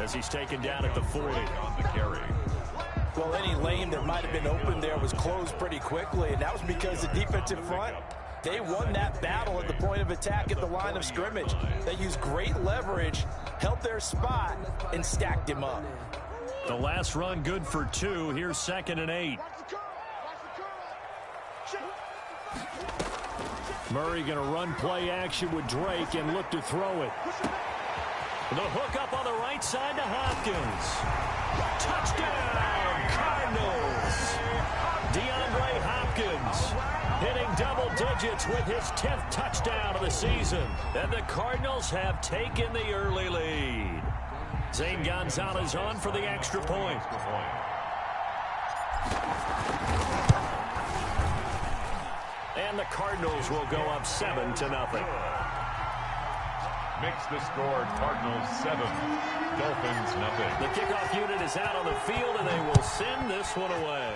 as he's taken down at the 40. On the carry. Well, any lane that might have been open there was closed pretty quickly, and that was because the defensive front, they won that battle at the point of attack at the line of scrimmage. They used great leverage, held their spot, and stacked him up. The last run good for 2. Here's 2nd and 8. Murray going to run play action with Drake and look to throw it. The hook up on the right side to Hopkins. Touchdown, Cardinals. DeAndre Hopkins hitting double digits with his 10th touchdown of the season. And the Cardinals have taken the early lead. Zane Gonzalez on for the extra point. And the Cardinals will go up 7-0. Makes the score Cardinals 7, Dolphins 0. The kickoff unit is out on the field, and they will send this one away.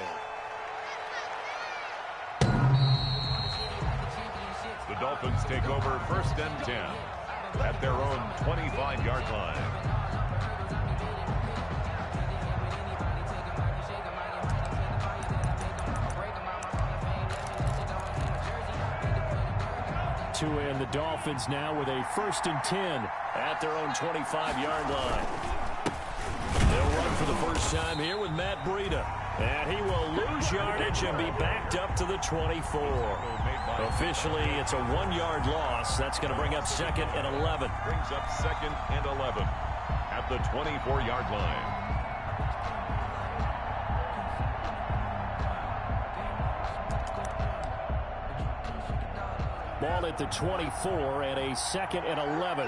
The Dolphins take over 1st and 10 at their own 25-yard line. And the Dolphins now with a 1st and 10 at their own 25-yard line. They'll run for the first time here with Matt Breida. And he will lose yardage and be backed up to the 24. Officially, it's a 1-yard loss. That's going to bring up 2nd and 11. Brings up 2nd and 11 at the 24-yard line. Ball at the 24 and a 2nd and 11.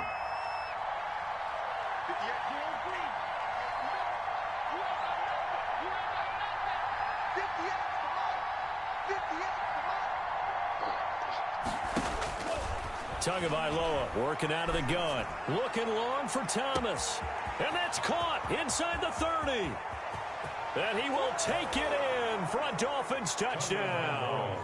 Tagovailoa working out of the gun. Looking long for Thomas. And that's caught inside the 30. And he will take it in for a Dolphins touchdown.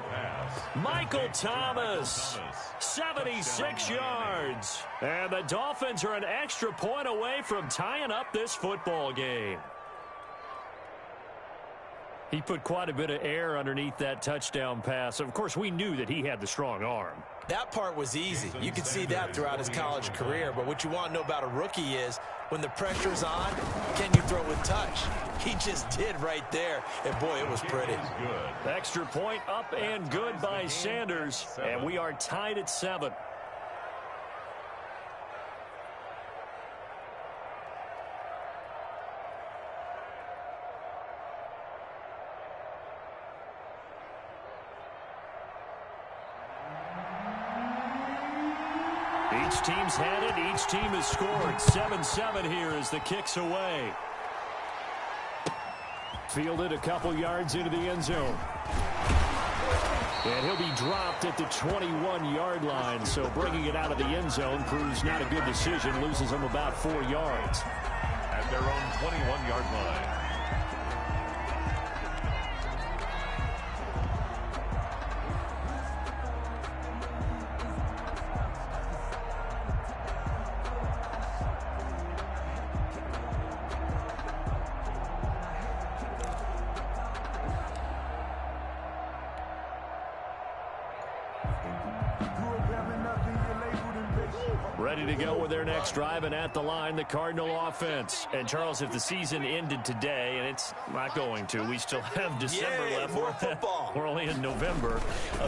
Michael Thomas, 76 yards. And the Dolphins are an extra point away from tying up this football game. He put quite a bit of air underneath that touchdown pass. Of course, we knew that he had the strong arm. That part was easy. You could see that throughout his college career. But what you want to know about a rookie is when the pressure's on, can you throw with touch? He just did right there. And, boy, it was pretty. Extra point up and good by Sanders. And we are tied at 7. Each team's had it. Each team has scored. 7-7 here as the kick's away. Fielded a couple yards into the end zone. And he'll be dropped at the 21-yard line. So bringing it out of the end zone proves not a good decision. Loses him about 4 yards. At their own 21-yard line. Ready to go with their next drive, and at the line, the Cardinal offense. And, Charles, if the season ended today, and it's not going to, we still have December left. More football. We're only in November.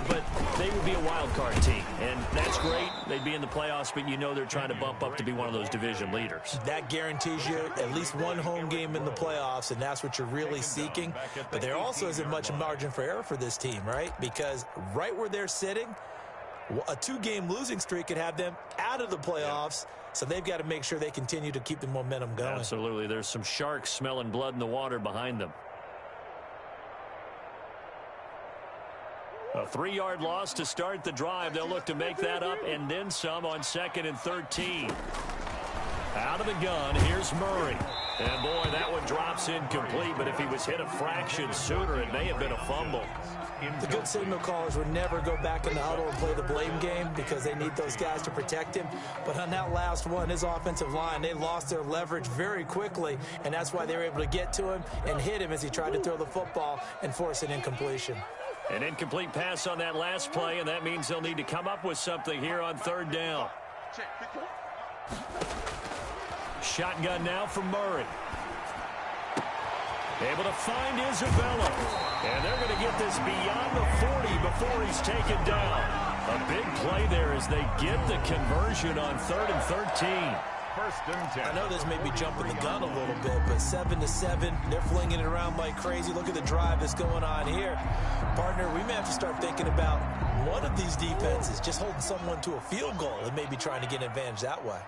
But they would be a wild card team, and that's great. They'd be in the playoffs, but you know they're trying to bump up to be one of those division leaders. That guarantees you at least one home game in the playoffs, and that's what you're really seeking. But there also isn't much margin for error for this team, right? Because right where they're sitting, a 2-game losing streak could have them out of the playoffs, so they've got to make sure they continue to keep the momentum going. Absolutely. There's some sharks smelling blood in the water behind them. A 3-yard loss to start the drive. They'll look to make that up and then some on 2nd and 13. Out of the gun, here's Murray. And, boy, that one drops incomplete, but if he was hit a fraction sooner, it may have been a fumble. The good signal callers would never go back in the huddle and play the blame game because they need those guys to protect him. But on that last one, his offensive line, they lost their leverage very quickly, and that's why they were able to get to him and hit him as he tried to throw the football and force an incompletion. An incomplete pass on that last play, and that means they'll need to come up with something here on third down. Shotgun now from Murray. Able to find Isabella. And they're going to get this beyond the 40 before he's taken down. A big play there as they get the conversion on 3rd and 13. First and 10. I know this may be jumping the gun a little bit, but 7-7, they're flinging it around like crazy. Look at the drive that's going on here. Partner, we may have to start thinking about one of these defenses just holding someone to a field goal and maybe trying to get an advantage that way.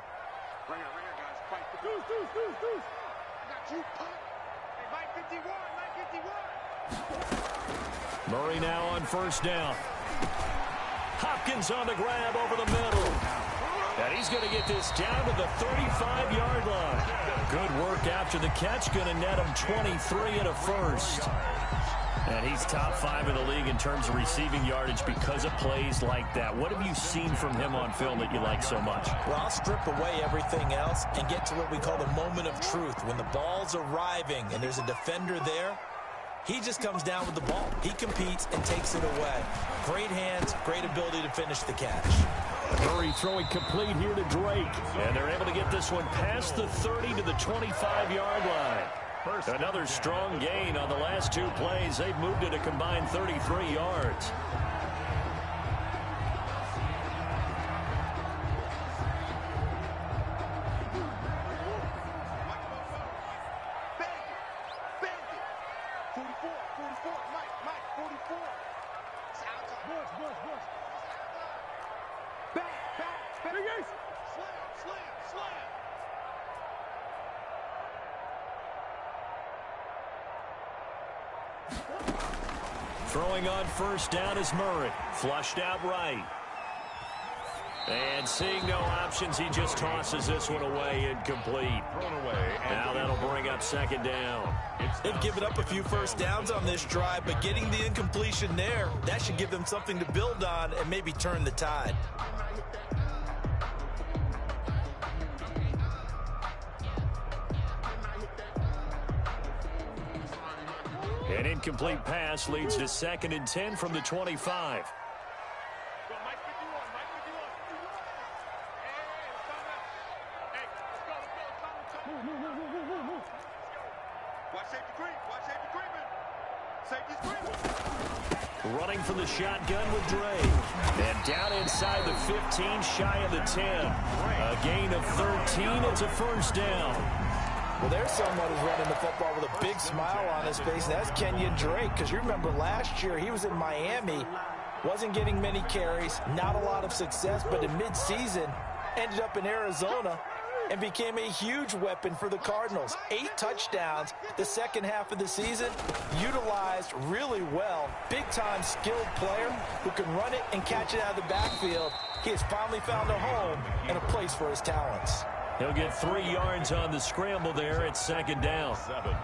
Right here, guys. Fight the deuce. I got you. Hey, Mike 51. Murray now on first down. Hopkins on the grab over the middle. And he's going to get this down to the 35-yard line. Good work after the catch. Going to net him 23 and a first. And he's top 5 in the league in terms of receiving yardage because of plays like that. What have you seen from him on film that you like so much? Well, I'll strip away everything else and get to what we call the moment of truth. When the ball's arriving and there's a defender there, he just comes down with the ball. He competes and takes it away. Great hands, great ability to finish the catch. Murray throwing complete here to Drake. And they're able to get this one past the 30 to the 25-yard line. Another strong gain on the last 2 plays. They've moved it a combined 33 yards. Throwing on first down is Murray. Flushed out right. And seeing no options, he just tosses this one away incomplete. Thrown away. Now that'll bring up second down. They've given up a few first downs on this drive, but getting the incompletion there, that should give them something to build on and maybe turn the tide. An incomplete pass leads to 2nd and 10 from the 25. Running from the shotgun with Drake. And down inside the 15, shy of the 10. A gain of 13. It's a first down. Well, there's someone who's running the football with a big smile on his face, and that's Kenyon Drake, because you remember last year he was in Miami, wasn't getting many carries, not a lot of success, but in midseason ended up in Arizona and became a huge weapon for the Cardinals. 8 touchdowns the second half of the season, utilized really well. Big-time skilled player who can run it and catch it out of the backfield. He has finally found a home and a place for his talents. He'll get 3 yards on the scramble there at second down.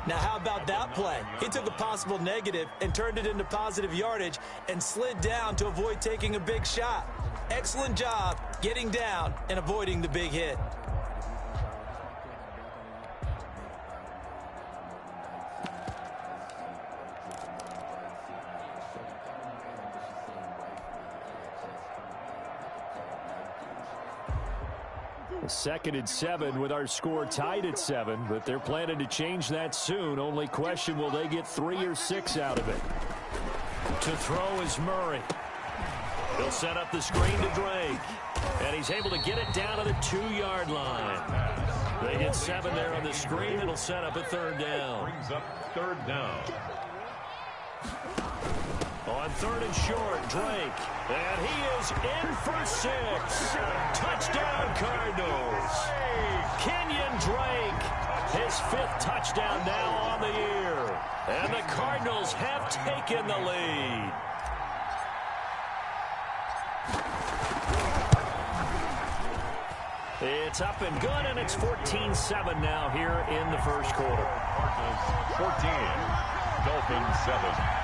Now, how about that play? He took a possible negative and turned it into positive yardage and slid down to avoid taking a big shot. Excellent job getting down and avoiding the big hit. Second and 7 with our score tied at 7, but they're planning to change that soon. Only question, will they get 3 or 6 out of it? To throw is Murray. He'll set up the screen to Drake. And he's able to get it down to the 2-yard line. They get 7 there on the screen. It'll set up a third down. Brings up third down. On third and short, Drake. And he is in for 6. Touchdown, Cardinals. Kenyon Drake, his 5th touchdown now on the year. And the Cardinals have taken the lead. It's up and good, and it's 14-7 now here in the first quarter. Cardinals 14, Dolphins 7.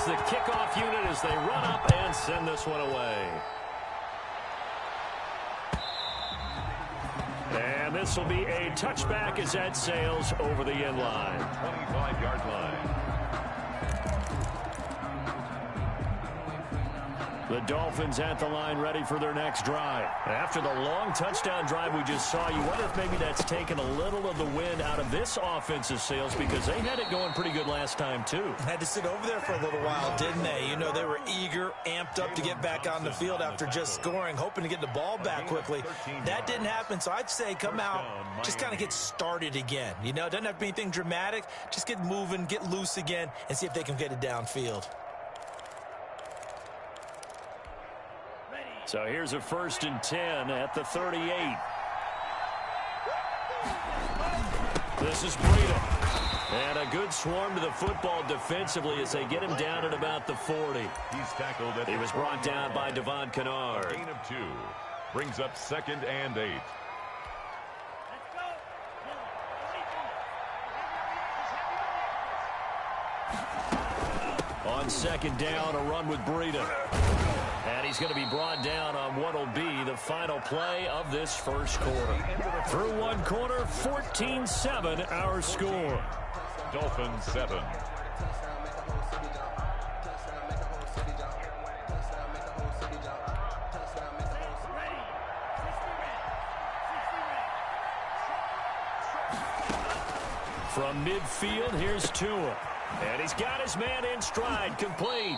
The kickoff unit as they run up and send this one away. And this will be a touchback as that sails over the end line. 25-yard line. The Dolphins at the line ready for their next drive. After the long touchdown drive we just saw, you wonder if maybe that's taken a little of the wind out of this offensive sails because they had it going pretty good last time too. Had to sit over there for a little while, didn't they? You know, they were eager, amped up to get back on the field after just scoring, hoping to get the ball back quickly. That didn't happen, so I'd say come out, just kind of get started again. You know, it doesn't have to be anything dramatic. Just get moving, get loose again, and see if they can get it downfield. So here's a 1st and 10 at the 38. This is Breida. And a good swarm to the football defensively as they get him down at about the 40. He's tackled at He was brought down by Devon Kennard. Gain of 2. Brings up 2nd and 8. On 2nd down, a run with Breida. And he's going to be brought down on what will be the final play of this first quarter. Through one quarter, 14-7 our score. Dolphins 7. From midfield, here's Tua. And he's got his man in stride, complete.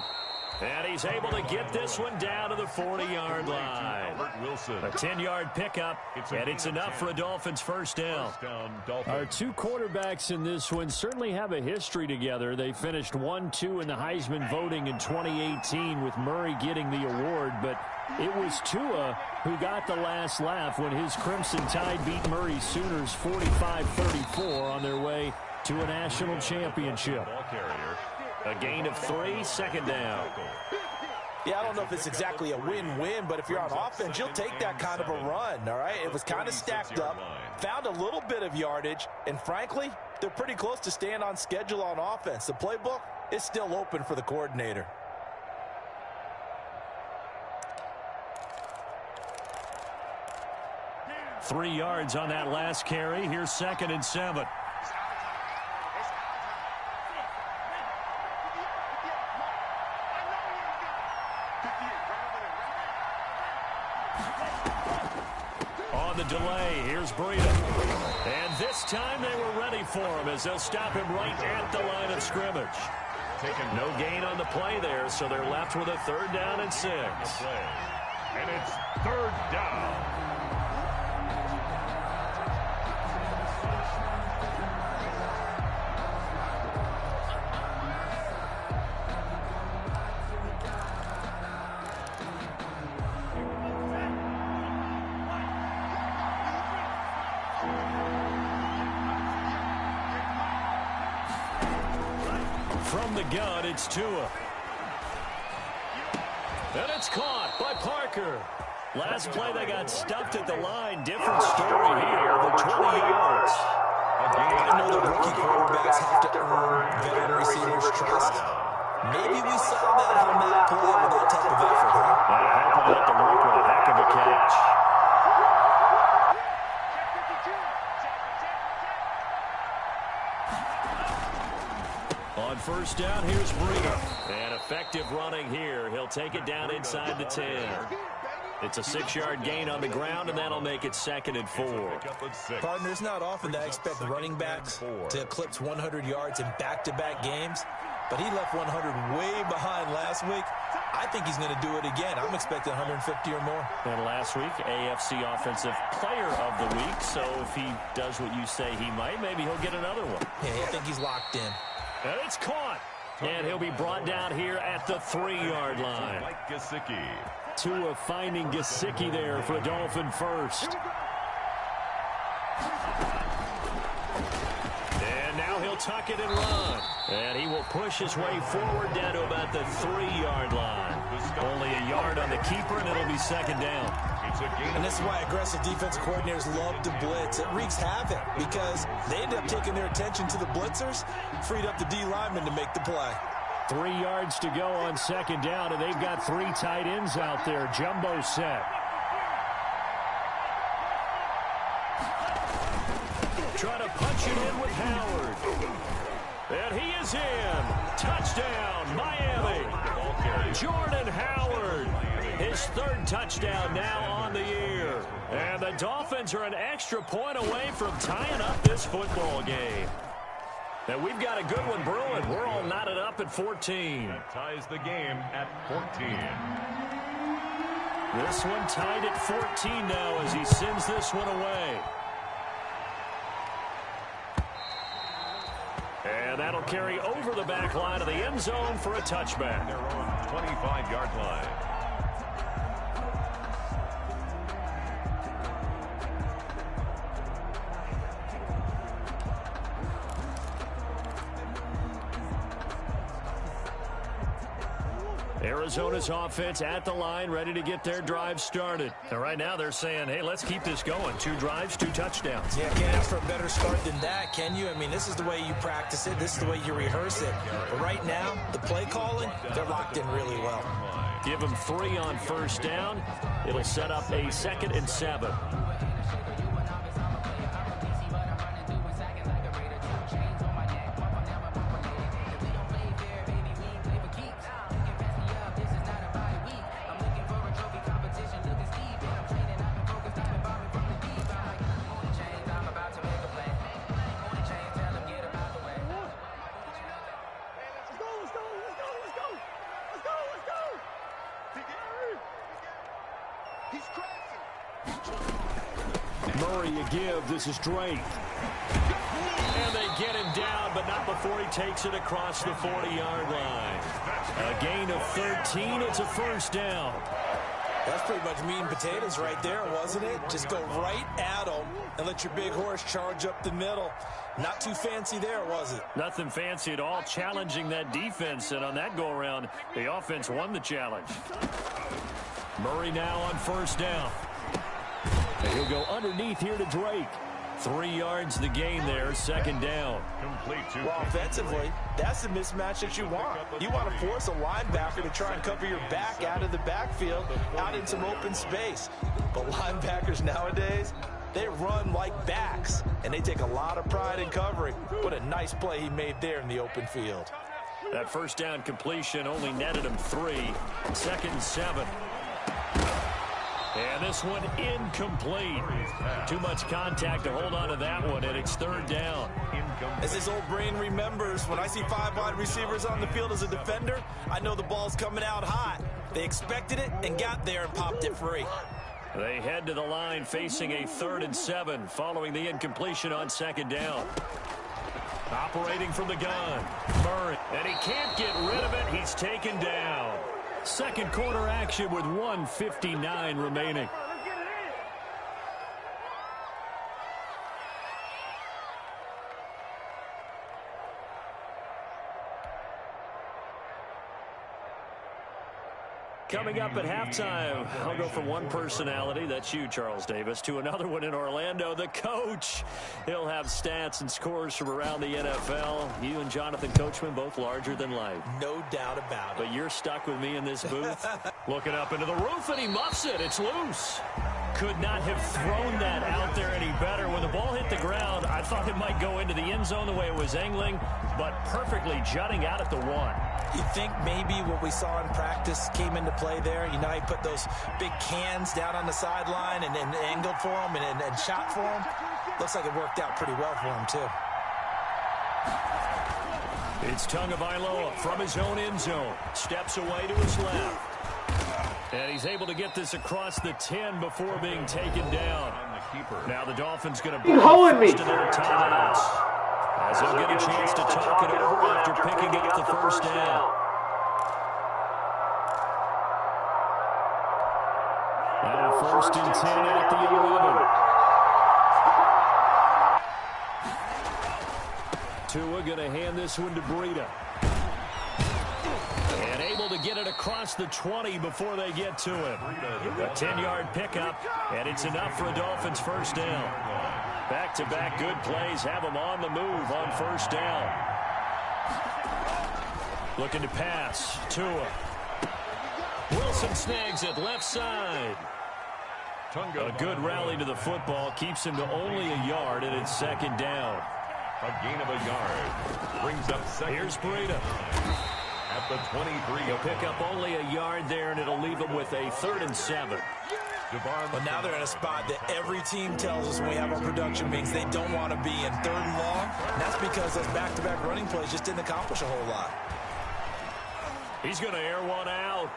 And he's able to get this one down to the 40-yard line. A 10-yard pickup, and it's enough for a Dolphins first down. Our two quarterbacks in this one certainly have a history together. They finished 1-2 in the Heisman voting in 2018 with Murray getting the award, but it was Tua who got the last laugh when his Crimson Tide beat Murray's Sooners 45-34 on their way to a national championship. A gain of 3, 2nd down. Yeah, I don't know if it's exactly a win-win, but if you're on offense, you'll take that kind of a run, all right? It was kind of stacked up, found a little bit of yardage, and frankly, they're pretty close to staying on schedule on offense. The playbook is still open for the coordinator. Three yards on that last carry. Here's 2nd and 7. On the delay, here's Breida. And this time they were ready for him as they'll stop him right at the line of scrimmage. No gain on the play there, so they're left with a 3rd down and 6. And it's 3rd down. From the gun, it's Tua. And it's caught by Parker. Last play, they got stuffed at the line. Different story here, over 20 yards. I know the rookie quarterbacks have to earn veteran receivers' trust. Maybe we saw that on that play with that type of effort, huh? Happened at the mark with a heck of a catch. On 1st down, here's Breida. And effective running here. He'll take it down inside the 10. It's a 6-yard gain on the ground, and that'll make it 2nd and 4. Partner, it's not often that I expect running backs to eclipse 100 yards in back-to-back games, but he left 100 way behind last week. I think he's going to do it again. I'm expecting 150 or more. And last week, AFC Offensive Player of the Week. So if he does what you say he might, maybe he'll get another one. Yeah, I think he's locked in. And it's caught. And he'll be brought down here at the 3-yard line. Tua finding Gesicki there for a Dolphin first. And now he'll tuck it and run. And he will push his way forward down to about the 3-yard line. Only a yard on the keeper, and it'll be second down. And this is why aggressive defense coordinators love to blitz. It wreaks havoc because they end up taking their attention to the blitzers, freed up the D lineman to make the play. 3 yards to go on second down, and they've got 3 tight ends out there. Jumbo set. Try to punch it in with Howard. And he is in. Touchdown, Miami. Jordan Howard. His 3rd touchdown now on the year. And the Dolphins are an extra point away from tying up this football game. And we've got a good one brewing. We're all knotted up at 14. That ties the game at 14. This one tied at 14 now as he sends this one away. And that'll carry over the back line of the end zone for a touchback. Their own 25-yard line. Arizona's offense at the line, ready to get their drive started. And right now they're saying, hey, let's keep this going. 2 drives, 2 touchdowns. Yeah, can't ask for a better start than that, can you? I mean, this is the way you practice it. This is the way you rehearse it. But right now, the play calling, they're locked in really well. Give them 3 on first down. It'll set up a 2nd and 7. Murray a give. This is Drake. And they get him down, but not before he takes it across the 40-yard line. A gain of 13. It's a first down. That's pretty much meat and potatoes right there, wasn't it? Just go right at them and let your big horse charge up the middle. Not too fancy there, was it? Nothing fancy at all, challenging that defense. And on that go-around, the offense won the challenge. Murray now on first down. And he'll go underneath here to Drake. 3 yards the gain there, second down. Well, offensively, that's the mismatch that you want. You want to force a linebacker to try and cover your back out of the backfield, out in some open space. But linebackers nowadays, they run like backs, and they take a lot of pride in covering. What a nice play he made there in the open field. That first down completion only netted him 3. 2nd and 7. And this one incomplete. Too much contact to hold on to that one, and it's 3rd down. As his old brain remembers, when I see 5 wide receivers on the field as a defender, I know the ball's coming out hot. They expected it and got there and popped it free. They head to the line facing a 3rd and 7 following the incompletion on 2nd down. Operating from the gun, Murray. And he can't get rid of it. He's taken down. Second quarter action with 1:59 remaining. Coming up at halftime, I'll go from one personality, that's you, Charles Davis, to another one in Orlando, the coach. He'll have stats and scores from around the NFL. You and Jonathan Coachman, both larger than life. No doubt about it. But you're stuck with me in this booth. Looking up into the roof, and he muffs it. It's loose. Could not have thrown that out there any better. When the ball hit the ground, I thought it might go into the end zone the way it was angling, but perfectly jutting out at the 1. You think maybe what we saw in practice came into play there? You know, he put those big cans down on the sideline and angled for him and shot for him. Looks like it worked out pretty well for him, too. It's Tagovailoa from his own end zone. Steps away to his left. And he's able to get this across the 10 before being taken down. Now the Dolphins going to ball first to their timeouts. As he'll get a chance to talk it over after picking up the first down. Now 1st and 10 at the 11. Tua going to hand this one to Breida. And able to get it across the 20 before they get to him. A 10-yard pickup, and it's enough for a Dolphins first down. Back-to-back good plays have them on the move on first down. Looking to pass. Tua. Wilson snags it left side. A good rally to the football keeps him to only a yard, and it's 2nd down. A gain of a yard. Brings up second. Here's Breida. At the 23. He'll pick up only a yard there, and it'll leave him with a 3rd and 7. But now they're in a spot that every team tells us when we have our production meetings they don't want to be in, 3rd and long. And that's because those back-to-back running plays just didn't accomplish a whole lot. He's going to air one out.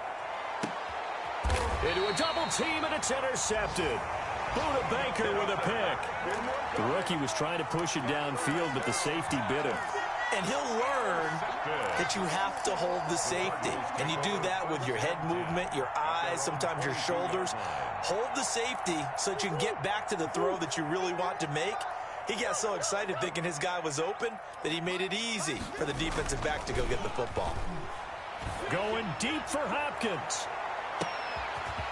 Into a double team, and it's intercepted. Buda Baker with a pick. The rookie was trying to push it downfield, but the safety bit him. And he'll learn that you have to hold the safety. And you do that with your head movement, your eyes, sometimes your shoulders. Hold the safety so that you can get back to the throw that you really want to make. He got so excited thinking his guy was open that he made it easy for the defensive back to go get the football. Going deep for Hopkins.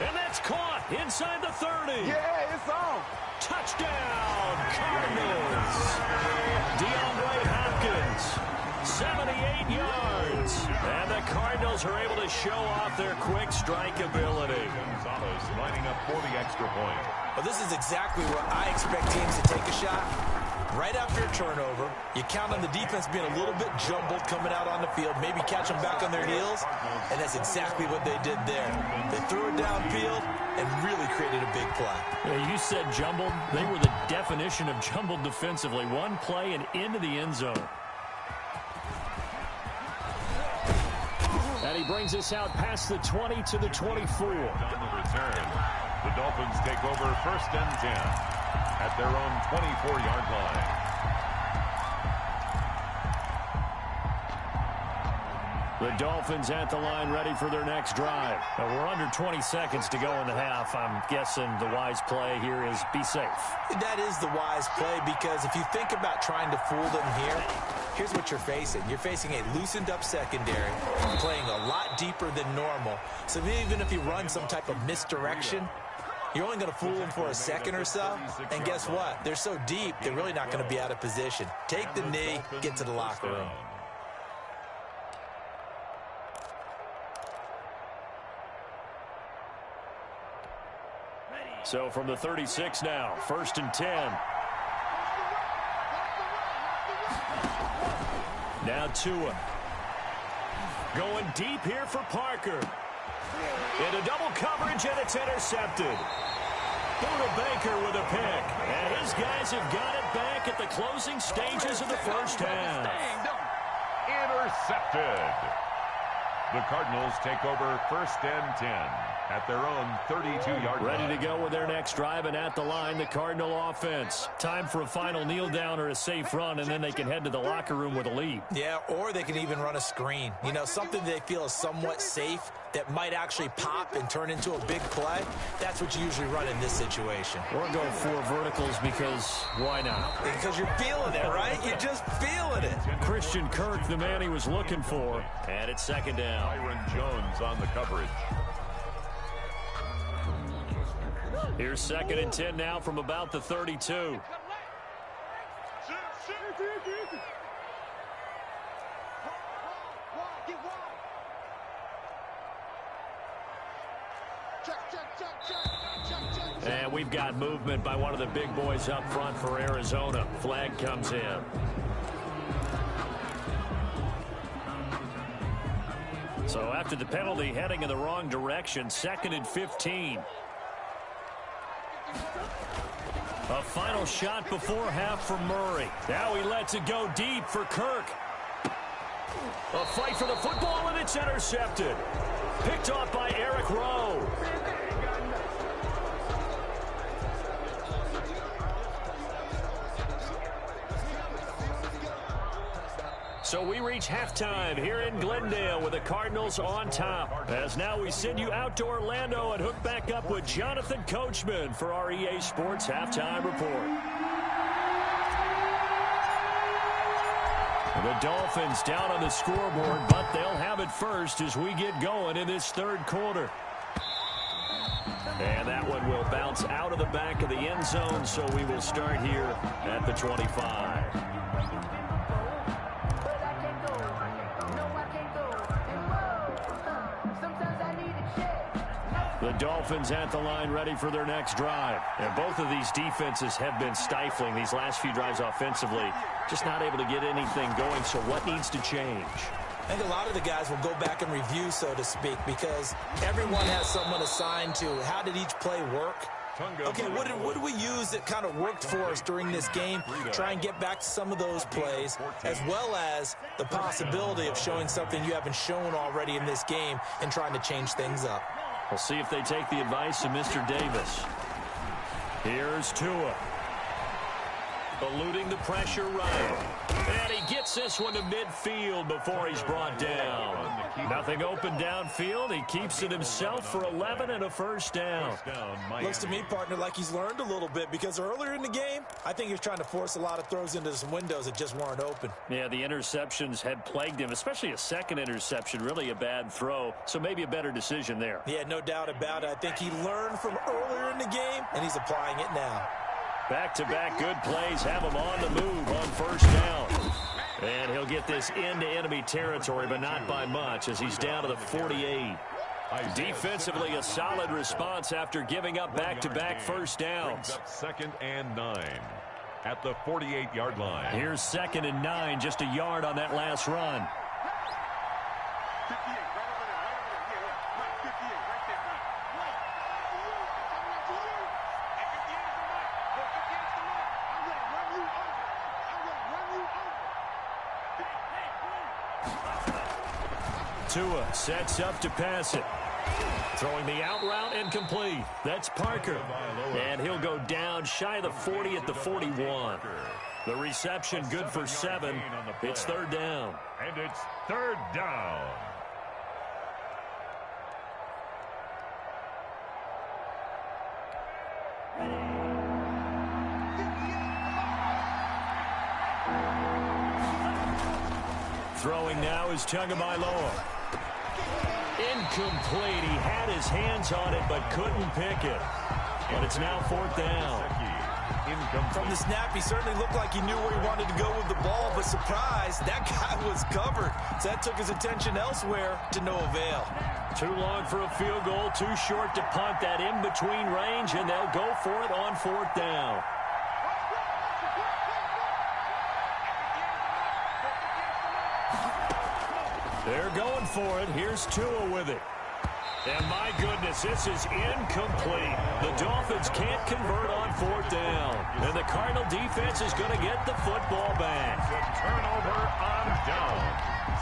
And that's caught inside the 30. Yeah, it's on. Touchdown, Cardinals. DeAndre Hopkins, 78 yards. And the Cardinals are able to show off their quick strike ability. Gonzalez lining up for the extra point. Well, this is exactly where I expect teams to take a shot. Right after a turnover, you count on the defense being a little bit jumbled coming out on the field, maybe catch them back on their heels, and that's exactly what they did there. They threw it downfield and really created a big play. Yeah, you said jumbled. They were the definition of jumbled defensively. One play and into the end zone. And he brings us out past the 20 to the 24. On the return, the Dolphins take over 1st and 10 at their own 24-yard line. The Dolphins at the line ready for their next drive. Now, we're under 20 seconds to go in the half. I'm guessing the wise play here is be safe. That is the wise play because if you think about trying to fool them here, here's what you're facing. You're facing a loosened up secondary, playing a lot deeper than normal. So even if you run some type of misdirection, you're only going to fool them for a second or so. And guess what? They're so deep, they're really not going to be out of position. Take the knee, get to the locker room. So from the 36 now, 1st and 10. Now Tua. Going deep here for Parker. Into double coverage, and it's intercepted. Buda Baker with a pick. And his guys have got it back at the closing stages of the first half. Intercepted. The Cardinals take over 1st and 10 at their own 32-yard line. Ready to go with their next drive, and at the line, the Cardinal offense. Time for a final kneel down or a safe run, and then they can head to the locker room with a lead. Yeah, or they can even run a screen. You know, something they feel is somewhat safe that might actually pop and turn into a big play. That's what you usually run in this situation. Or go 4 verticals because why not? Because you're feeling it, right? You're just feeling it. Christian Kirk, the man he was looking for. And it's 2nd down. Byron Jones on the coverage. Here's 2nd and 10 now from about the 32. And we've got movement by one of the big boys up front for Arizona. Flag comes in. So after the penalty, heading in the wrong direction, 2nd and 15. A final shot before half for Murray. Now he lets it go deep for Kirk. A fight for the football, and it's intercepted. Picked off by Eric Rowe. So we reach halftime here in Glendale with the Cardinals on top. As now we send you out to Orlando and hook back up with Jonathan Coachman for our EA Sports Halftime Report. The Dolphins down on the scoreboard, but they'll have it first as we get going in this third quarter. And that one will bounce out of the back of the end zone, so we will start here at the 25. The Dolphins at the line ready for their next drive. And both of these defenses have been stifling these last few drives offensively. Just not able to get anything going, so what needs to change? I think a lot of the guys will go back and review, so to speak, because everyone has someone assigned to how did each play work. Okay, what did we use that kind of worked for us during this game? Try and get back to some of those plays, as well as the possibility of showing something you haven't shown already in this game and trying to change things up. We'll see if they take the advice of Mr. Davis. Here's Tua. Eluding the pressure right. And he gets this one to midfield before he's brought down. Nothing open downfield. He keeps it himself for 11 and a first down. Looks to me, partner, like he's learned a little bit, because earlier in the game, I think he was trying to force a lot of throws into some windows that just weren't open. Yeah, the interceptions had plagued him, especially a second interception, really a bad throw. So maybe a better decision there. Yeah, no doubt about it. I think he learned from earlier in the game, and he's applying it now. Back-to-back good plays have him on the move on first down. And he'll get this into enemy territory, but not by much, as he's down to the 48. Defensively, a solid response after giving up back-to-back first downs. Second and 9 at the 48-yard line. Here's 2nd and 9, just a yard on that last run. Tua sets up to pass it. Throwing the out route incomplete. That's Parker. And he'll go down shy of the 40 at the 41. The reception good for 7. It's 3rd down. And it's 3rd down. Throwing now is Tagovailoa. Incomplete. He had his hands on it but couldn't pick it. But it's now 4th down. From the snap, he certainly looked like he knew where he wanted to go with the ball, but surprise, that guy was covered. So that took his attention elsewhere to no avail. Too long for a field goal, too short to punt. That in-between range, and they'll go for it on 4th down. They're going for it. Here's Tua with it. And my goodness, this is incomplete. The Dolphins can't convert on 4th down. And the Cardinal defense is going to get the football back. The turnover on downs.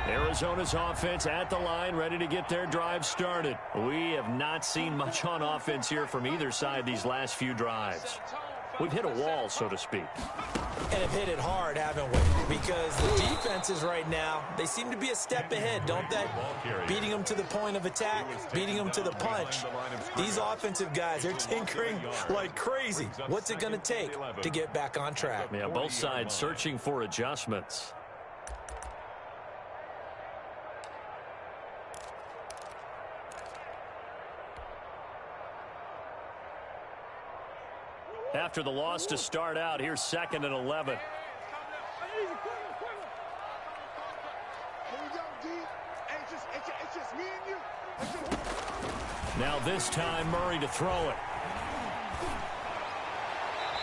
Arizona's offense at the line, ready to get their drive started. We have not seen much on offense here from either side these last few drives. We've hit a wall, so to speak. And have hit it hard, haven't we? Because the defenses right now, they seem to be a step ahead, don't they? Beating them to the point of attack, beating them to the punch. These offensive guys, they're tinkering like crazy. What's it going to take to get back on track? Yeah, both sides searching for adjustments. After the loss to start out, here's 2nd and 11. Now this time, Murray to throw it.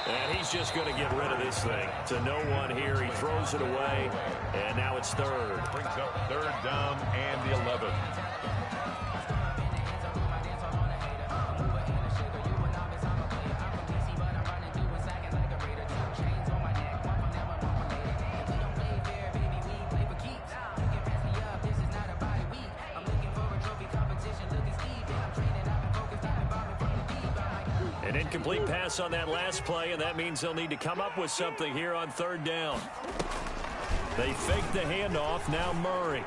And he's just going to get rid of this thing. To no one here. He throws it away. And now it's 3rd. Brings up 3rd down and 11. An incomplete pass on that last play, and that means they'll need to come up with something here on third down. They fake the handoff. Now Murray.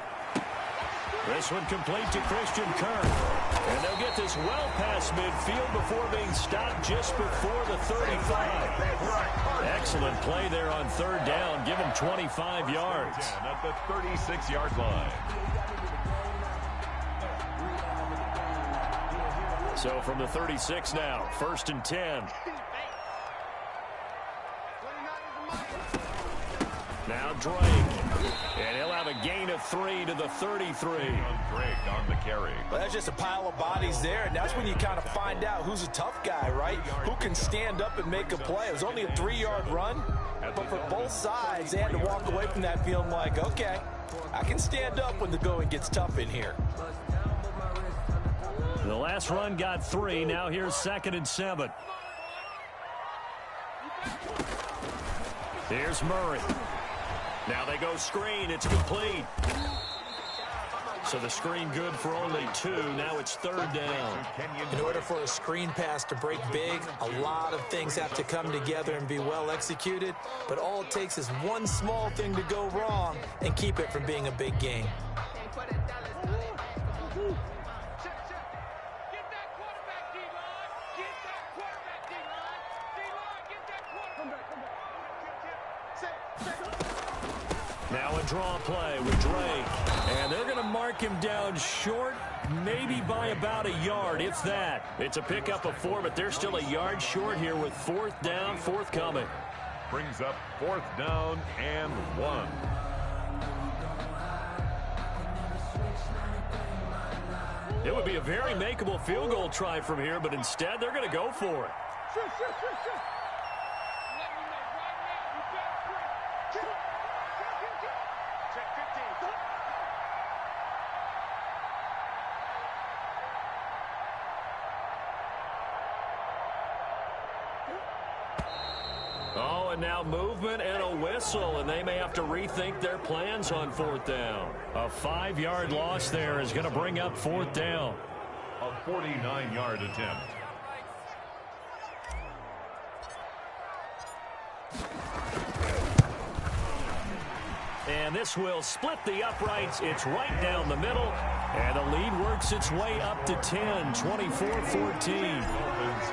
This one complete to Christian Kirk. And they'll get this well past midfield before being stopped just before the 35. Excellent play there on third down. Give him 25 yards. At the 36-yard line. So from the 36 now, 1st and 10. Now Drake. And he'll have a gain of 3 to the 33. Drake on the carry. Well, that's just a pile of bodies there, and that's when you kind of find out who's a tough guy, right? Who can stand up and make a play. It was only a 3-yard run, but for both sides, they had to walk away from that feeling like, okay, I can stand up when the going gets tough in here. The last run got 3. Now here's 2nd and 7. Here's Murray. Now they go screen. It's complete. So the screen good for only 2. Now it's 3rd down. In order for a screen pass to break big, a lot of things have to come together and be well executed. But all it takes is one small thing to go wrong and keep it from being a big game. Now a draw play with Drake. And they're going to mark him down short, maybe by about a yard, if that. It's a pickup of 4, but they're still a yard short here with 4th down, forthcoming. Brings up 4th down and 1. It would be a very makeable field goal try from here, but instead they're going to go for it. Oh, and now movement and a whistle, and they may have to rethink their plans on 4th down. A 5-yard loss there is going to bring up 4th down. A 49-yard attempt. And this will split the uprights. It's right down the middle. And the lead works its way up to 10, 24-14.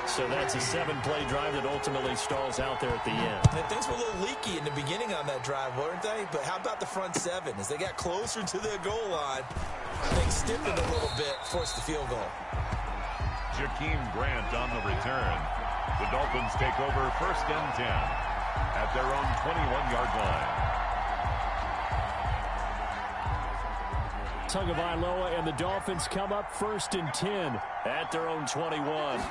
So that's a 7-play drive that ultimately stalls out there at the end. And things were a little leaky in the beginning on that drive, weren't they? But how about the front 7? As they got closer to the goal line, things stiffened a little bit, forced the field goal. Jakeem Grant on the return. The Dolphins take over 1st and 10 at their own 21-yard line. Tagovailoa and the Dolphins come up 1st and 10 at their own 21.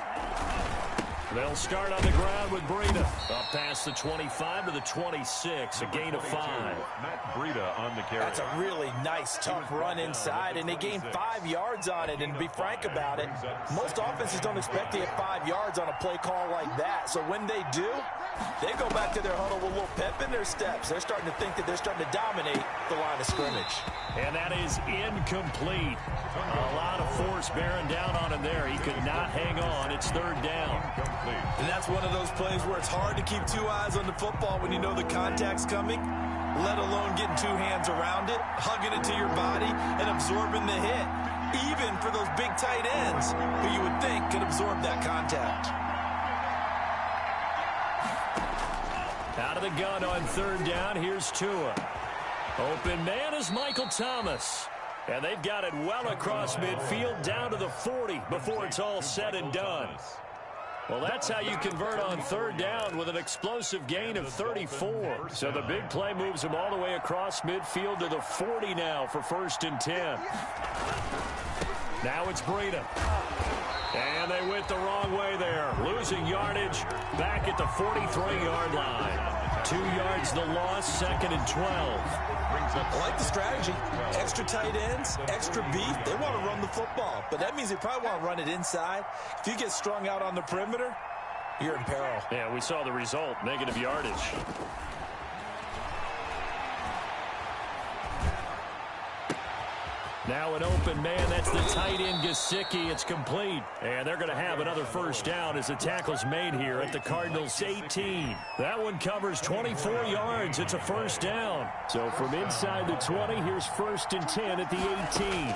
They'll start on the ground with Breida. Up past the 25 to the 26, a gain of 5. Matt Breida on the carry. That's a really nice, tough run inside, and they gained 5 yards on it. And to be frank about it, most offenses don't expect to get 5 yards on a play call like that. So when they do, they go back to their huddle with a little pep in their steps. They're starting to think that they're starting to dominate the line of scrimmage. And that is incomplete. A lot of force bearing down on him there. He could not hang on. It's 3rd down. And that's one of those plays where it's hard to keep 2 eyes on the football when you know the contact's coming, let alone getting 2 hands around it, hugging it to your body, and absorbing the hit, even for those big tight ends who you would think could absorb that contact. Out of the gun on 3rd down, here's Tua. Open man is Michael Thomas. And they've got it well across midfield down to the 40 before it's all said and done. Well, that's how you convert on 3rd down with an explosive gain of 34. So the big play moves them all the way across midfield to the 40 now for 1st and 10. Now it's Breida. And they went the wrong way there. Losing yardage back at the 43-yard line. 2 yards the loss, 2nd and 12. I like the strategy. Extra tight ends, extra beef. They want to run the football, but that means they probably want to run it inside. If you get strung out on the perimeter, you're in peril. Yeah, we saw the result, negative yardage. Now an open man. That's the tight end, Gesicki. It's complete. And they're going to have another first down as the tackle's made here at the Cardinals' 18. That one covers 24 yards. It's a first down. So from inside the 20, here's 1st and 10 at the 18.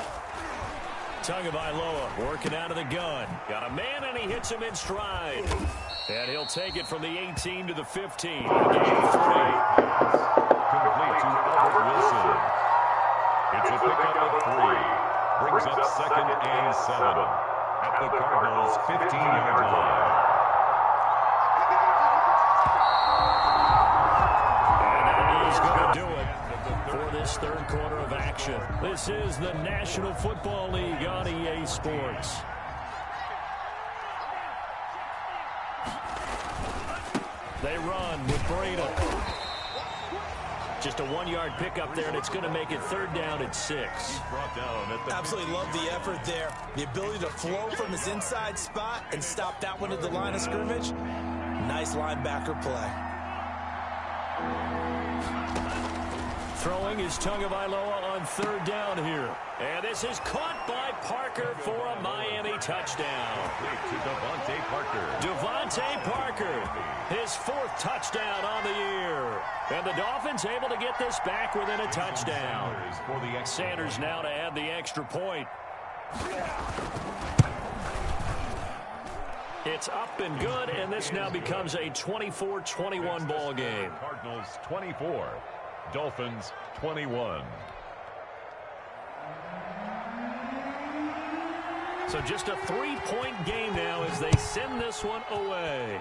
Tagovailoa working out of the gun. Got a man, and he hits him in stride. And he'll take it from the 18 to the 15. Gain of 3. Complete to Albert Wilson. It's a pickup of 3. Brings up 2nd and 7 at the Cardinals' 15-yard line. And that is going to do it for this 3rd quarter of action. This is the National Football League on EA Sports. They run with Breda. Just a 1-yard pickup there, and it's going to make it 3rd down at 6. Absolutely love the effort there. The ability to flow from his inside spot and stop that one at the line of scrimmage. Nice linebacker play. Throwing is Tagovailoa on 3rd down here. And this is caught by Parker for a Miami touchdown. To Devontae Parker. Devontae Parker, his 4th touchdown on the year. And the Dolphins able to get this back within a touchdown. Sanders now to add the extra point. It's up and good, and this now becomes a 24-21 ball game. Cardinals 24, Dolphins 21. So just a 3-point game now as they send this one away.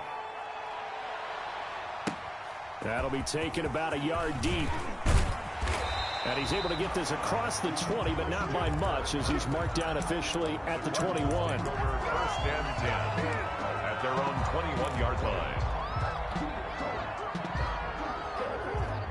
That'll be taken about a yard deep. And he's able to get this across the 20, but not by much, as he's marked down officially at the 21. 1st and 10 at their own 21-yard line.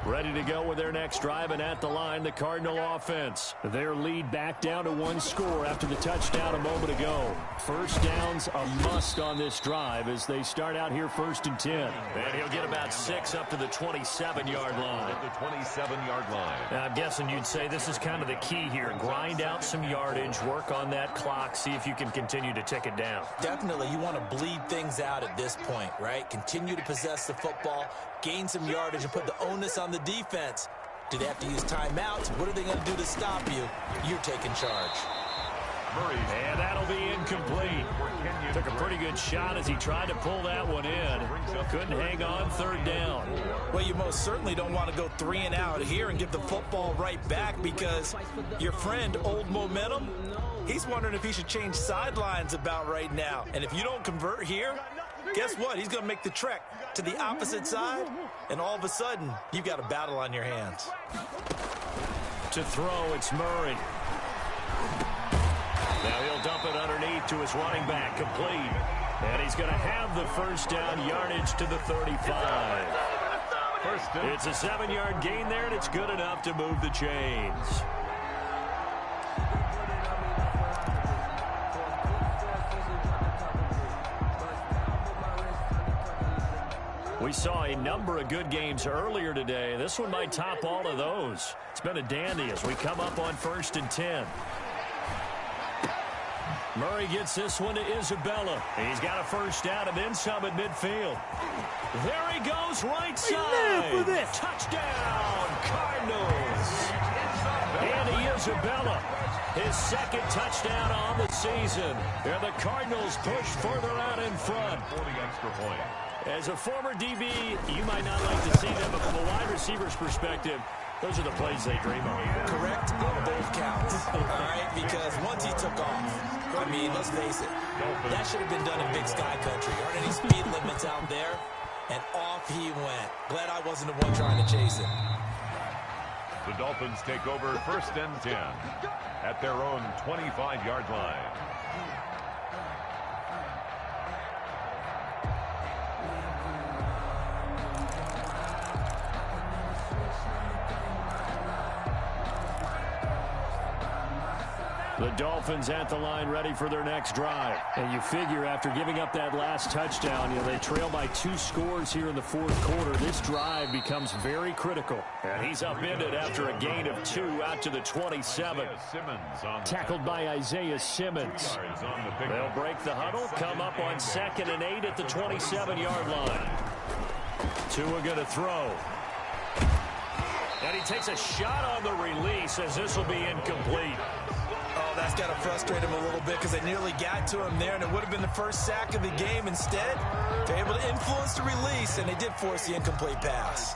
Ready to go with their next drive, and at the line, the Cardinal offense. Their lead back down to 1 score after the touchdown a moment ago. First down's a must on this drive as they start out here 1st and 10. And he'll get about 6 up to the 27-yard line. At the 27-yard line. Now, I'm guessing you'd say this is kind of the key here. Grind out some yardage, work on that clock, see if you can continue to tick it down. Definitely, you want to bleed things out at this point, right? Continue to possess the football, gain some yardage, and put the onus on the defense. Do they have to use timeouts? What are they going to do to stop you? You're taking charge. And that'll be incomplete. Took a pretty good shot as he tried to pull that one in. Couldn't hang on 3rd down. Well, you most certainly don't want to go 3 and out here and give the football right back, because your friend, Old Momentum, he's wondering if he should change sidelines about right now. And if you don't convert here, guess what? He's going to make the trek to the opposite side, and all of a sudden, you've got a battle on your hands. To throw, it's Murray. Now he'll dump it underneath to his running back, complete. And he's going to have the first down, yardage to the 35. It's a 7-yard gain there, and it's good enough to move the chains. We saw a number of good games earlier today. This one might top all of those. It's been a dandy as we come up on 1st and 10. Murray gets this one to Isabella. He's got a first down and then some at midfield. There he goes, right side. Touchdown, Cardinals. Andy Isabella, his 2nd touchdown on the season. And the Cardinals push further out in front. 40 extra point. As a former DB, you might not like to see them, but from a wide receiver's perspective, those are the plays they dream of. Correct on both counts, all right? Because once he took off, I mean, let's face it, that should have been done in Big Sky Country. Aren't any speed limits out there? And off he went. Glad I wasn't the one trying to chase him. The Dolphins take over 1st and 10 at their own 25-yard line. The Dolphins at the line ready for their next drive. And you figure after giving up that last touchdown, they trail by 2 scores here in the fourth quarter. This drive becomes very critical. And he's upended after a gain of 2 out to the 27. Tackled by Isaiah Simmons. They'll break the huddle, come up on 2nd and 8 at the 27-yard line. Tua going to throw. And he takes a shot on the release as this will be incomplete. Oh, that's got to frustrate him a little bit because they nearly got to him there, and it would have been the first sack of the game. Instead, they're able to influence the release, and they did force the incomplete pass.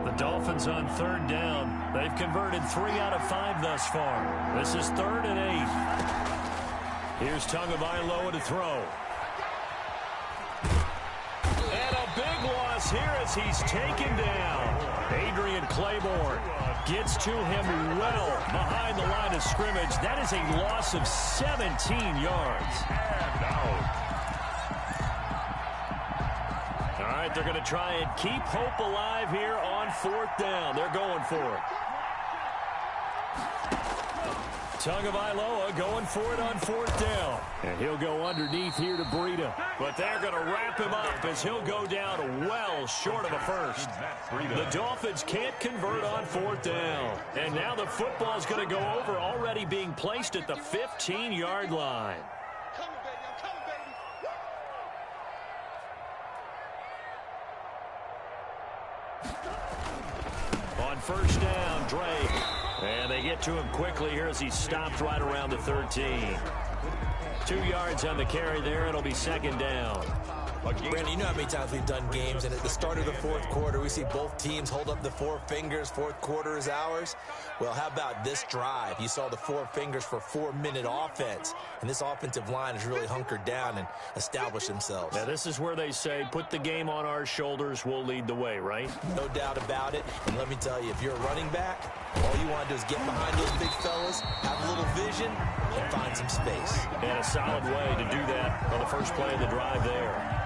The Dolphins on 3rd down. They've converted 3 out of 5 thus far. This is 3rd and 8. Here's Tagovailoa to throw. And a big loss here as he's taken down. Adrian Claiborne gets to him well behind the line of scrimmage. That is a loss of 17 yards. And out. All right, they're going to try and keep hope alive here on 4th down. They're going for it. Tagovailoa going for it on 4th down. And he'll go underneath here to Breida. But they're going to wrap him up as he'll go down well short of a first. The Dolphins can't convert on 4th down. And now the football's going to go over, already being placed at the 15-yard line. On 1st down, Drake. And they get to him quickly here as he stopped right around the 13. 2 yards on the carry there. It'll be 2nd down. Brandon, you know how many times we've done games, and at the start of the 4th quarter, we see both teams hold up the 4 fingers. 4th quarter is ours. Well, how about this drive? You saw the 4 fingers for 4-minute offense, and this offensive line has really hunkered down and established themselves. Now, this is where they say, put the game on our shoulders, we'll lead the way, right? No doubt about it. And let me tell you, if you're a running back, all you want to do is get behind those big fellas, have a little vision, and find some space. And a solid way to do that on the first play of the drive there.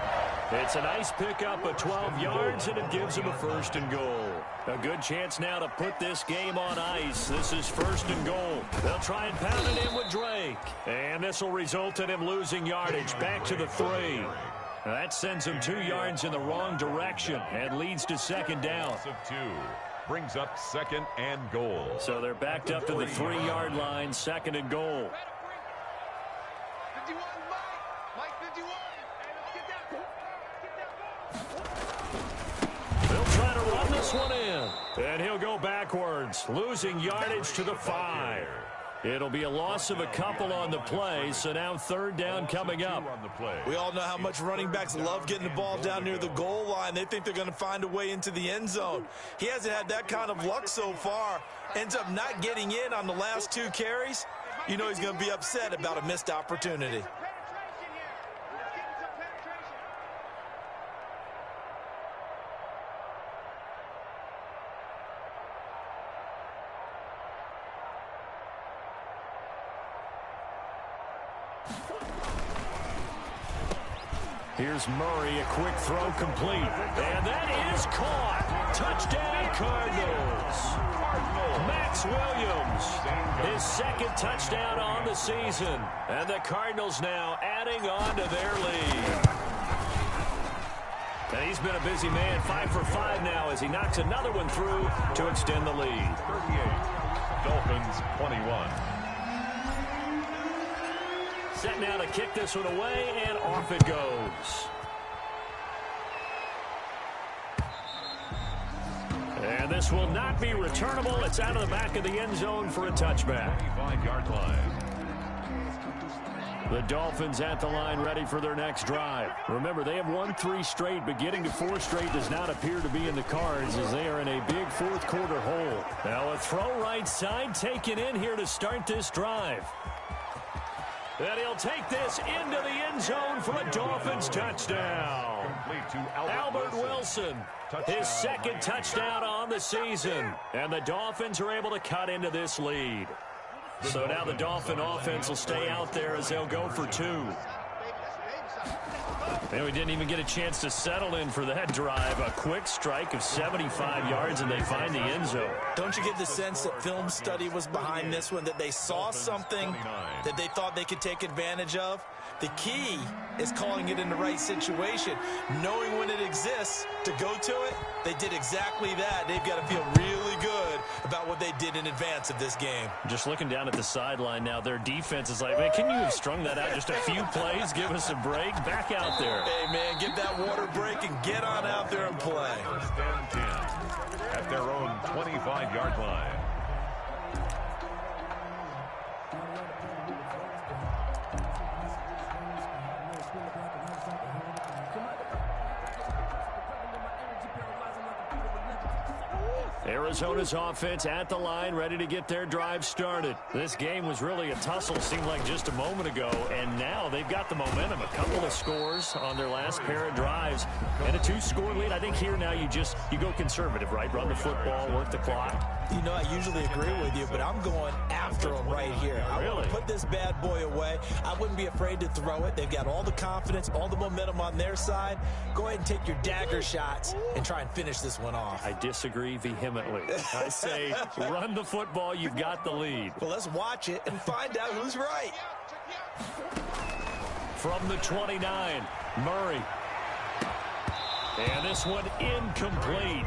It's a nice pickup of 12 yards, and it gives him a 1st and goal. A good chance now to put this game on ice. This is 1st and goal. They'll try and pound it in with Drake. And this will result in him losing yardage back to the 3. That sends him 2 yards in the wrong direction and leads to 2nd down. Brings up 2nd and goal. So they're backed up to the 3-yard line, 2nd and goal. 51, Mike 51. They'll try to run this one in. And he'll go backwards, losing yardage to the 5. It'll be a loss of a couple on the play, so now 3rd down coming up. We all know how much running backs love getting the ball down near the goal line. They think they're going to find a way into the end zone. He hasn't had that kind of luck so far. Ends up not getting in on the last 2 carries. You know he's going to be upset about a missed opportunity. Here's Murray, a quick throw complete. And that is caught. Touchdown, Cardinals. Max Williams, his 2nd touchdown on the season. And the Cardinals now adding on to their lead. And he's been a busy man, 5 for 5 now as he knocks another one through to extend the lead. 38, Dolphins 21. Set now to kick this one away, and off it goes. And this will not be returnable. It's out of the back of the end zone for a touchback. 25-yard line. The Dolphins at the line ready for their next drive. Remember, they have won 3 straight, but getting to 4 straight does not appear to be in the cards as they are in a big 4th quarter hole. Now a throw right side taken in here to start this drive. And he'll take this into the end zone for a Dolphins touchdown. Albert Wilson, his 2nd touchdown on the season. And the Dolphins are able to cut into this lead. So now the Dolphin offense will stay out there as they'll go for 2. And we didn't even get a chance to settle in for that drive. A quick strike of 75 yards, and they find the end zone. Don't you get the sense that film study was behind this one, that they saw something that they thought they could take advantage of? The key is calling it in the right situation, knowing when it exists to go to it. They did exactly that. They've got to feel really good about what they did in advance of this game. Just looking down at the sideline now, their defense is like, man, can you have strung that out just a few plays? Give us a break. Back out there. Hey, man, get that water break and get on out there and play. First and 10 at their own 25-yard line. Arizona's offense at the line, ready to get their drive started. This game was really a tussle, seemed like just a moment ago, and now they've got the momentum. A couple of scores on their last pair of drives, and a 2-score lead. I think here now you go conservative, right? Run the football, work the clock. You know, I usually agree with you, but I'm going after them right here. I want to put this bad boy away. I wouldn't be afraid to throw it. They've got all the confidence, all the momentum on their side. Go ahead and take your dagger shots and try and finish this one off. I disagree vehemently. I say run the football. You've got the lead. Well, let's watch it and find out who's right. From the 29, Murray. And this one incomplete.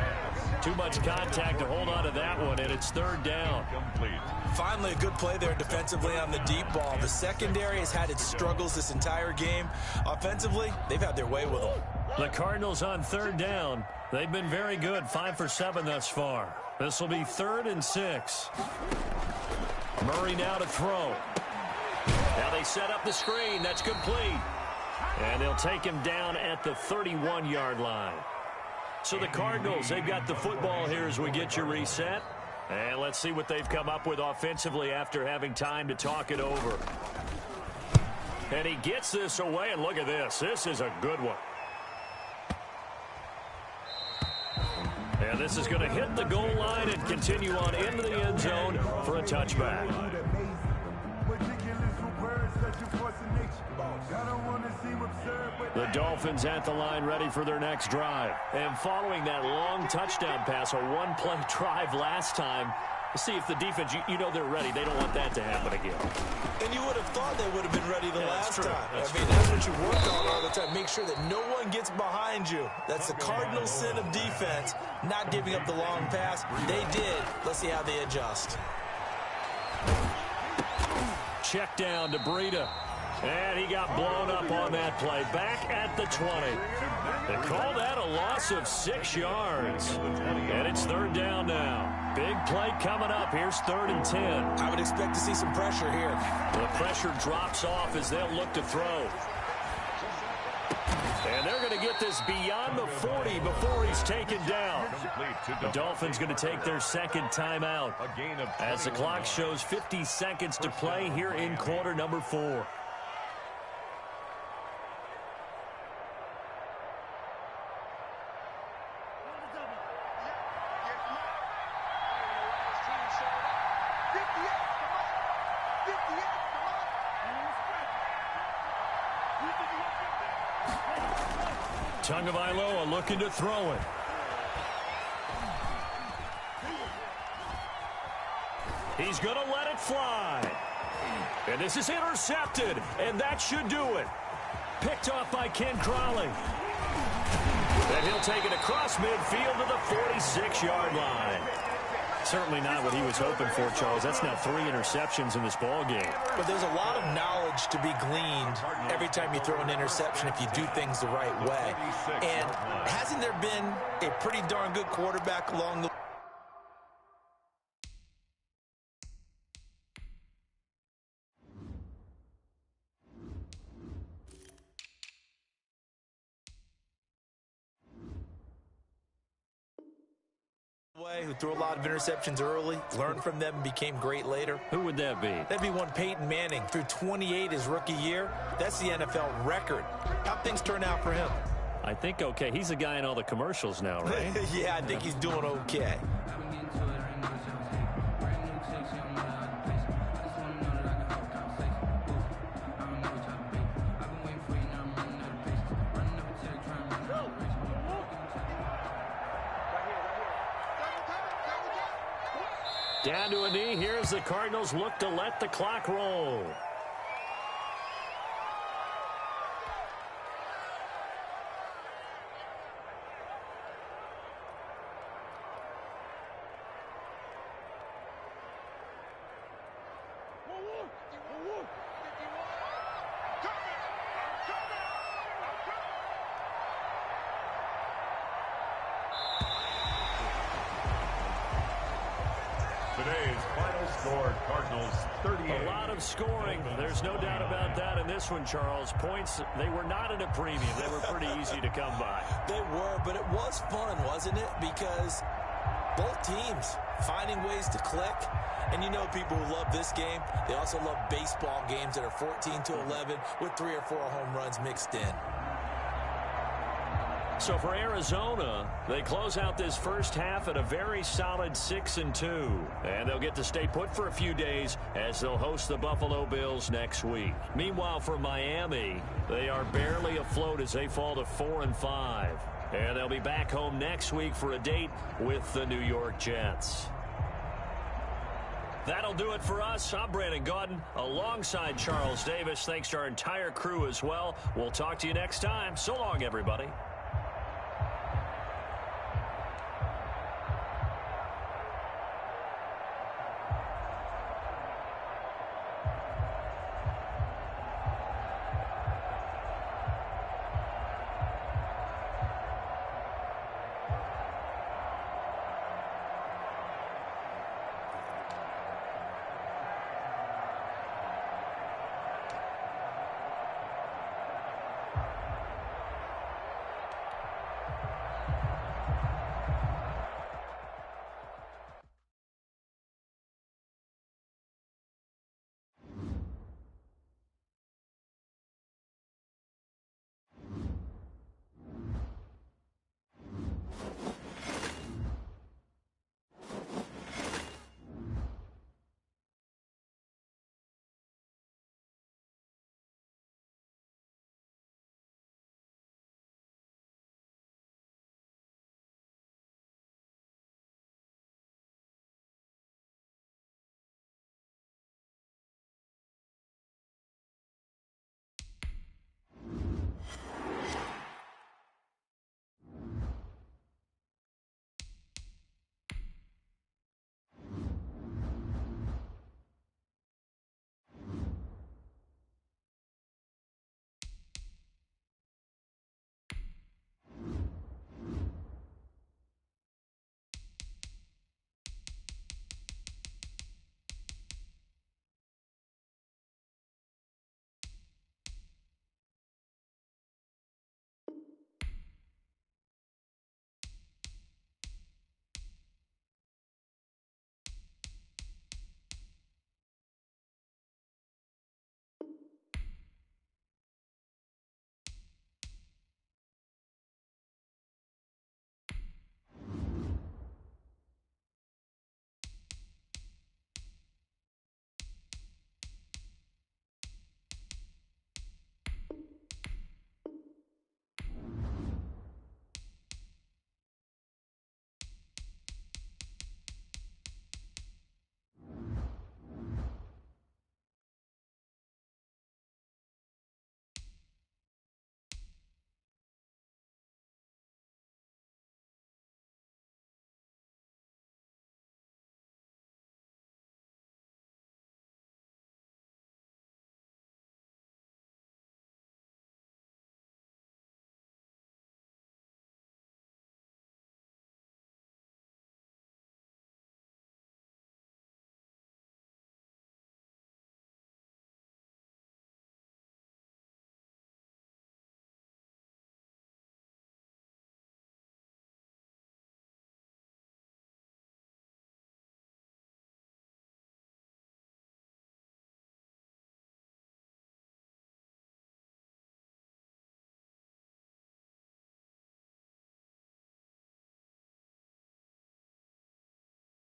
Too much contact to hold on to that one, and it's third down. Complete. Finally, a good play there defensively on the deep ball. The secondary has had its struggles this entire game. Offensively, they've had their way with them. The Cardinals on third down. They've been very good, 5 for 7 thus far. This will be 3rd and 6. Murray now to throw. Now they set up the screen. That's complete. And they'll take him down at the 31-yard line. So the Cardinals, they've got the football here as we get you reset. And let's see what they've come up with offensively after having time to talk it over. And he gets this away, and look at this. This is a good one. And this is going to hit the goal line and continue on into the end zone for a touchback. The Dolphins at the line ready for their next drive. And following that long touchdown pass, a one-play drive last time, let's see if the defense, you know they're ready. They don't want that to happen again. And you would have thought they would have been ready the last time. That's what you work on all the time. Make sure that no one gets behind you. That's the cardinal sin of defense, not giving up the long pass. They did. Let's see how they adjust. Check down to Breida. And he got blown up on that play. Back at the 20. They call that a loss of 6 yards. And it's third down now. Big play coming up. Here's 3rd and 10. I would expect to see some pressure here. The pressure drops off as they'll look to throw. And they're going to get this beyond the 40 before he's taken down. The Dolphins going to take their second timeout as the clock shows 50 seconds to play here in quarter number 4. Tagovailoa looking to throw it. He's going to let it fly. And this is intercepted, and that should do it. Picked off by Ken Crowley. And he'll take it across midfield to the 46-yard line. Certainly not what he was hoping for, Charles. That's now 3 interceptions in this ball game. But there's a lot of knowledge to be gleaned every time you throw an interception if you do things the right way. And hasn't there been a pretty darn good quarterback along the who threw a lot of interceptions early, learned from them, and became great later? Who would that be? That'd be one Peyton Manning. Threw 28 his rookie year. That's the NFL record. How'd things turn out for him? I think okay. He's a guy in all the commercials now, right? Yeah, I think he's doing okay. Down to a knee. Here's the Cardinals look to let the clock roll. Today's final score, Cardinals 38. A lot of scoring. There's no doubt about that in this one, Charles. Points, they were not at a premium. They were pretty easy to come by. They were, but it was fun, wasn't it? Because both teams finding ways to click. And you know people who love this game, they also love baseball games that are 14-11 with 3 or 4 home runs mixed in. So for Arizona, they close out this first half at a very solid 6-2. And they'll get to stay put for a few days as they'll host the Buffalo Bills next week. Meanwhile, for Miami, they are barely afloat as they fall to 4-5. And they'll be back home next week for a date with the New York Jets. That'll do it for us. I'm Brandon Gaudin alongside Charles Davis. Thanks to our entire crew as well. We'll talk to you next time. So long, everybody.